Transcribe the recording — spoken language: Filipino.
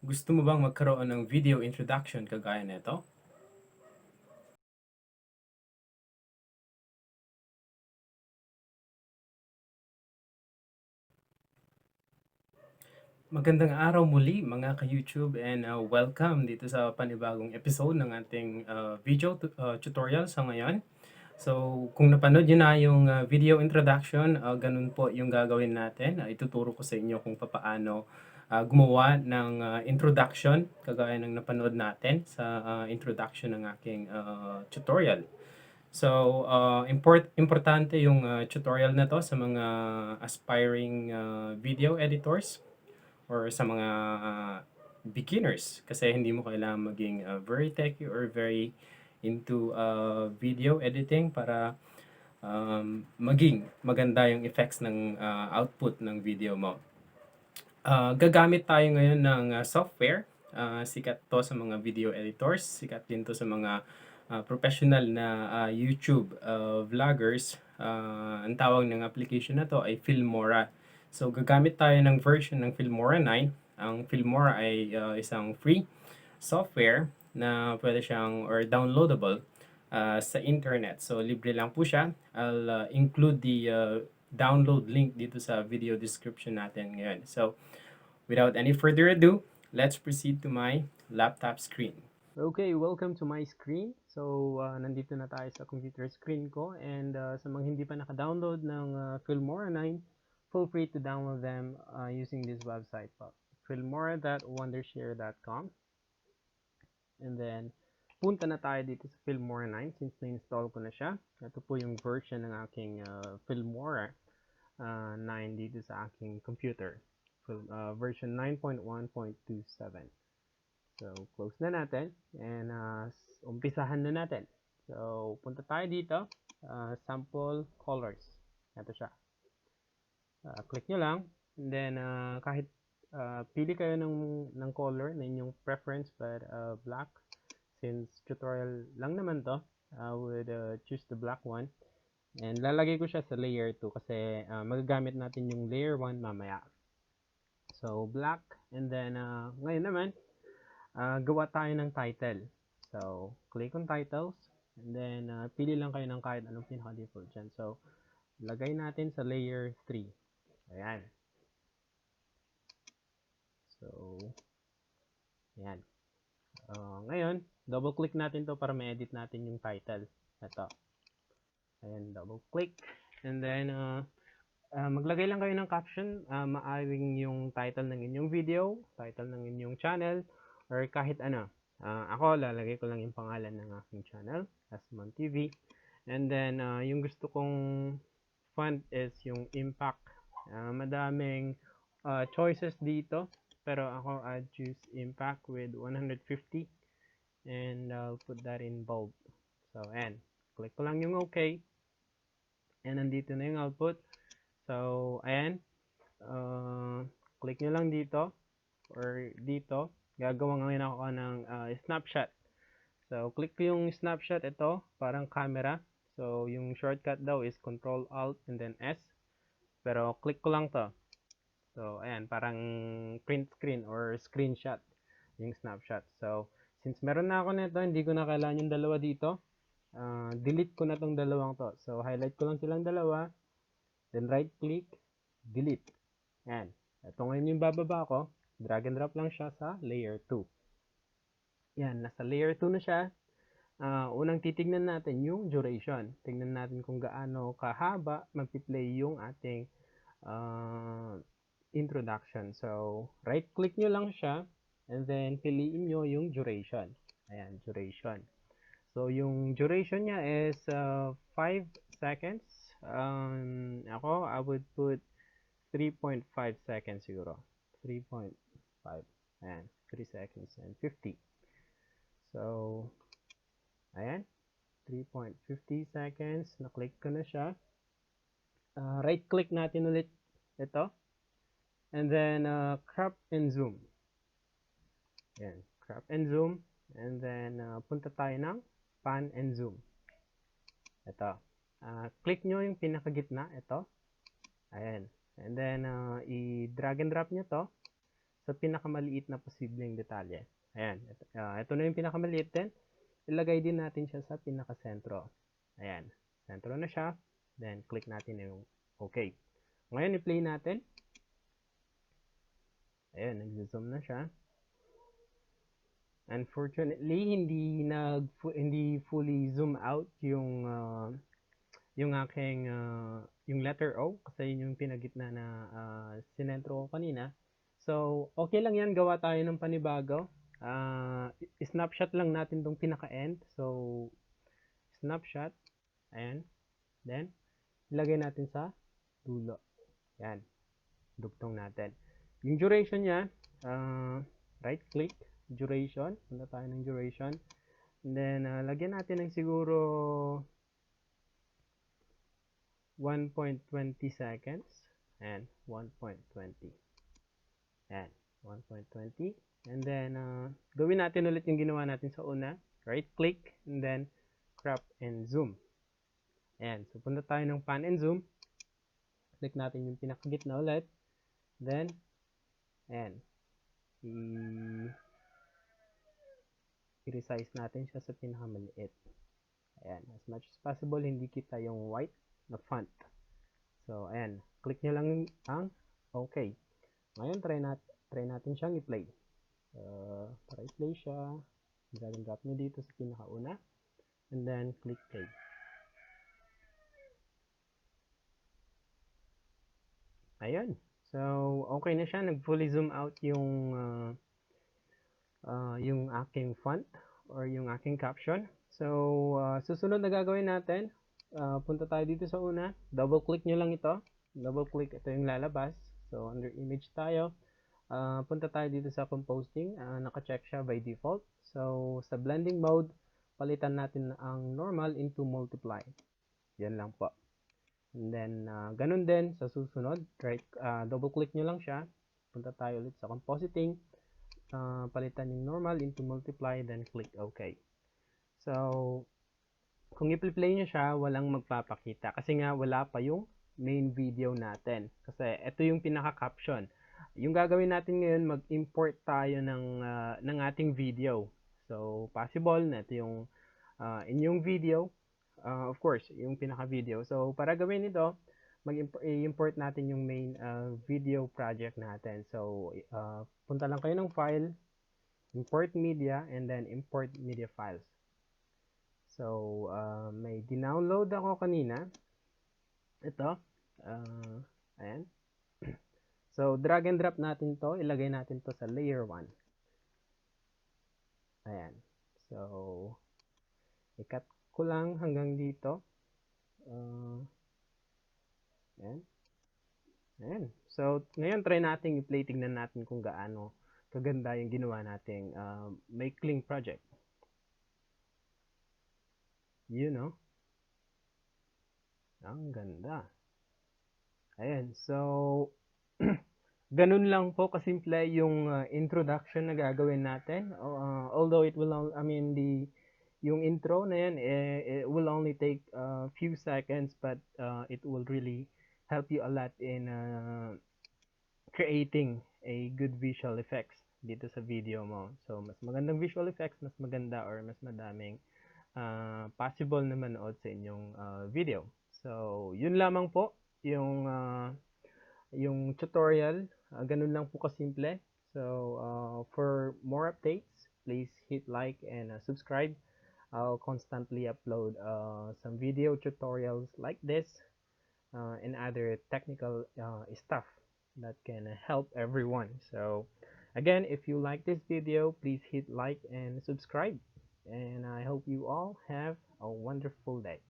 Gusto mo bang magkaroon ng video introduction kagaya nito? Magandang araw muli mga ka-YouTube and welcome dito sa panibagong episode ng ating video tutorial sa ngayon. So, kung napanood nyo na yung video introduction, ganun po yung gagawin natin. Ituturo ko sa inyo kung paano gumawa ng introduction, kagaya ng napanood natin sa introduction ng aking tutorial. So, importante yung tutorial na to sa mga aspiring video editors or sa mga beginners kasi hindi mo kailangan maging very techy or very into video editing para maging maganda yung effects ng output ng video mo. Gagamit tayo ngayon ng software. Sikat to sa mga video editors, sikat din to sa mga professional na YouTube vloggers. Ang tawag ng application na to ay Filmora. So gagamit tayo ng version ng Filmora 9. Ang Filmora ay isang free software na pwede siyang or downloadable sa internet. So libre lang po siya. I'll include the download link dito sa video description natin ngayon. So without any further ado, let's proceed to my laptop screen. Okay, welcome to my screen. So, nandito na tayo sa computer screen ko and sa mga hindi pa naka-download ng Filmora 9, feel free to download them using this website po, filmora.wondershare.com. And then, punta na tayo dito sa Filmora 9 since na-install ko na siya. Ito po yung version ng aking Filmora 9 dito sa aking computer. Version 9.1.27. So, close na natin and umpisahan na natin. So, punta tayo dito, sample colors. Ito siya. Click nyo lang and then kahit pili kayo ng color na inyong preference but black. Since tutorial lang naman to, I would choose the black one. And lalagay ko siya sa layer 2 kasi magagamit natin yung layer 1 mamaya. So, black. And then, ngayon naman, gawa tayo ng title. So, click on titles. And then, pili lang kayo ng kahit anong pinaka-default dyan. So, lagay natin sa layer 3. Ayan. So, ayan. Ngayon, double click natin to para ma-edit natin yung title. Ito. Ayan, double click. And then, maglagay lang kayo ng caption. Maaring yung title ng inyong video, title ng inyong channel, or kahit ano. Ako, lalagay ko lang yung pangalan ng aking channel, Asmon TV. And then, yung gusto kong font is yung impact. Madaming choices dito. Pero ako, I'd choose impact with 150. And I'll put that in bold. So, and click ko lang yung OK. And nandito na yung output. So, ayan. Click nyo lang dito or dito. Gagawa ngayon ako ng snapshot. So, click ko yung snapshot. Ito, parang camera. So, yung shortcut daw is Control Alt and then S. Pero, click ko lang to. So, ayan, parang print screen or screenshot yung snapshot. So, since meron na ako nito, hindi ko na kailangan yung dalawa dito. Delete ko na tong dalawang to. So, highlight ko lang silang dalawa. Then, right click, delete. Ayan. Ito ngayon yung bababa ko. Drag and drop lang siya sa layer 2. Yan, nasa layer 2 na siya. Unang titignan natin yung duration. Tingnan natin kung gaano kahaba magpi-play yung ating introduction. So, right click nyo lang siya and then piliin nyo yung duration. Ayan, duration. So, yung duration niya is 5 seconds. Ako, I would put 3.5 seconds siguro. 3.5. Ayan, 3 seconds and 50. So, ayan, 3.50 seconds. Na-click ko na siya. Right-click natin ulit ito. And then, crop and zoom. Ayan, crop and zoom. And then, punta tayo ng pan and zoom. Ito. Click nyo yung pinakagitna. Ito. Ayan. And then, i-drag and drop nyo to. sa pinakamaliit na posibleng detalye. Ayan, ito na yung pinakamaliit din. Ilagay din natin siya sa pinakasentro. Ayan, sentro na siya. Then, click natin yung okay. Ngayon, i-play natin. Ayan, nag-zoom na siya. Unfortunately, hindi fully zoom out yung aking yung letter O kasi yun yung pinagitna na sinentro ko kanina. So, okay lang yan. Gawa tayo ng panibago. Snapshot lang natin tong pinaka-end. So, snapshot. Ayan. Then, ilagay natin sa dulo. Yan. Dugtong natin. Yung duration niya, right click, duration. Punta tayo ng duration. And then, lagyan natin ng siguro 1.20 seconds. And 1.20. Ayan. 1.20. And then, gawin natin ulit yung ginawa natin sa una. Right click, and then crop and zoom. Ayan. So, punta tayo ng pan and zoom. Click natin yung pinakagitna ulit. Then, ayan. I-resize natin siya sa pinakamaliit. Ayan. As much as possible, hindi kita yung white na font. So, ayan. Click nyo lang ang okay. Ngayon, try natin siyang i-play. Para i-play siya, drag and drop nyo dito sa pinakauna. And then, click play. Ayun. So, okay na siya. Nag-fully zoom out yung aking font or yung aking caption. So, susunod na gagawin natin, punta tayo dito sa una. Double-click nyo lang ito. Double-click, ito yung lalabas. So, under image tayo. Punta tayo dito sa composting. Naka-check siya by default. So, sa blending mode, palitan natin ang normal into multiply. Yan lang po. And then, ganun din sa susunod. Right, double-click nyo lang siya. Punta tayo ulit sa compositing. Palitan yung normal into multiply, then click OK. So, kung i-play nyo siya, walang magpapakita. Kasi nga, wala pa yung main video natin. Kasi ito yung pinaka-caption. Yung gagawin natin ngayon, mag-import tayo ng ating video. So, possible na ito yung inyong video. Of course, yung pinaka-video. So, para gawin ito, mag-import natin yung main video project natin. So, punta lang kayo ng file, import media, and then import media files. So, may dinownload ako kanina. Ito. Ayan. So, drag and drop natin to. Ilagay natin to sa layer 1. Ayan. So, i-cut ko lang hanggang dito. Ayan. Ayan. So, ngayon try natin i-play. Tingnan natin kung gaano kaganda yung ginawa nating making project. You know? Ang ganda. Ayan. So, ganun lang po kasimple yung introduction na gagawin natin. Although it will, yung intro na yan, it will only take a few seconds, but it will really help you a lot in creating a good visual effects dito sa video mo. So, mas magandang visual effects, mas maganda or mas madaming possible na manood sa inyong video. So, yun lamang po yung tutorial. Ganun lang po kasimple. So, for more updates, please hit like and subscribe. I'll constantly upload some video tutorials like this and other technical stuff that can help everyone. So, again, if you like this video, please hit like and subscribe. And I hope you all have a wonderful day.